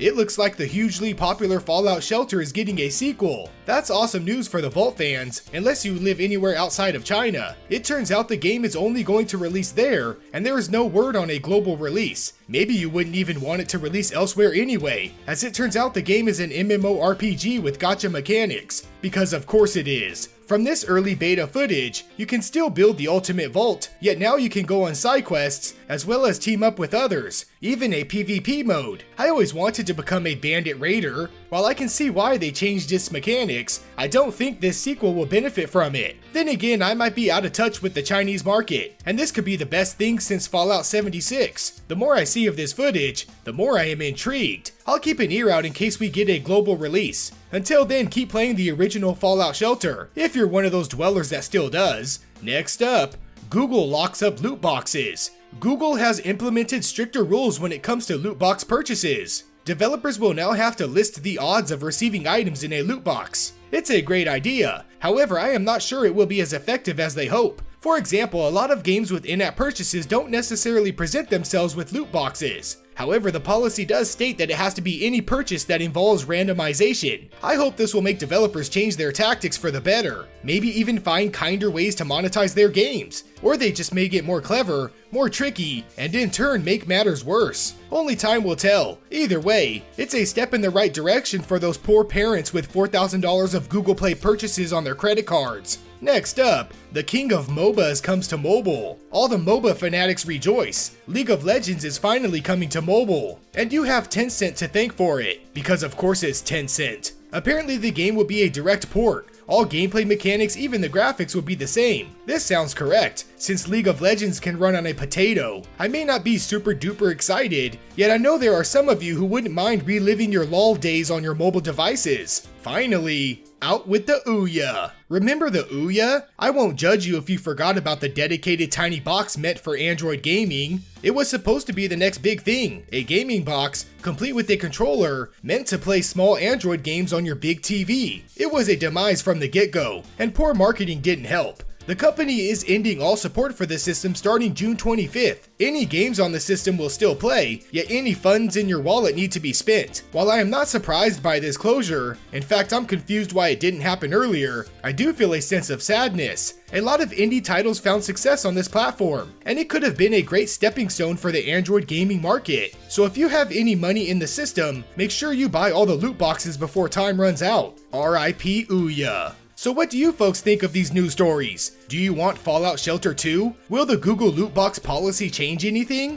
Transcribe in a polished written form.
It looks like the hugely popular Fallout Shelter is getting a sequel. That's awesome news for the Vault fans, unless you live anywhere outside of China. It turns out the game is only going to release there, and there is no word on a global release. Maybe you wouldn't even want it to release elsewhere anyway, as it turns out the game is an MMORPG with gacha mechanics, because of course it is. From this early beta footage, you can still build the ultimate vault, yet now you can go on side quests, as well as team up with others, even a PvP mode. I always wanted to become a bandit raider. While I can see why they changed its mechanics, I don't think this sequel will benefit from it. Then again, I might be out of touch with the Chinese market, and this could be the best thing since Fallout 76. The more I see of this footage, the more I am intrigued. I'll keep an ear out in case we get a global release. Until then, keep playing the original Fallout Shelter, if you're one of those dwellers that still does. Next up, Google locks up loot boxes. Google has implemented stricter rules when it comes to loot box purchases. Developers will now have to list the odds of receiving items in a loot box. It's a great idea. However, I am not sure it will be as effective as they hope. For example, a lot of games with in-app purchases don't necessarily present themselves with loot boxes. However, the policy does state that it has to be any purchase that involves randomization. I hope this will make developers change their tactics for the better, maybe even find kinder ways to monetize their games. Or they just may get more clever, more tricky, and in turn make matters worse. Only time will tell. Either way, it's a step in the right direction for those poor parents with $4,000 of Google Play purchases on their credit cards. Next up, the king of MOBAs comes to mobile. All the MOBA fanatics rejoice. League of Legends is finally coming to mobile. And you have Tencent to thank for it, because of course it's Tencent. Apparently the game will be a direct port. All gameplay mechanics, even the graphics, will be the same. This sounds correct, since League of Legends can run on a potato. I may not be super duper excited, yet I know there are some of you who wouldn't mind reliving your LOL days on your mobile devices. Finally, out with the Ouya. Remember the Ouya? I won't judge you if you forgot about the dedicated tiny box meant for Android gaming. It was supposed to be the next big thing, a gaming box, complete with a controller, meant to play small Android games on your big TV. It was a demise from the get-go, and poor marketing didn't help. The company is ending all support for the system starting June 25th. Any games on the system will still play, yet any funds in your wallet need to be spent. While I am not surprised by this closure, in fact I'm confused why it didn't happen earlier, I do feel a sense of sadness. A lot of indie titles found success on this platform, and it could have been a great stepping stone for the Android gaming market. So if you have any money in the system, make sure you buy all the loot boxes before time runs out. RIP Ouya. So what do you folks think of these news stories? Do you want Fallout Shelter 2? Will the Google loot box policy change anything?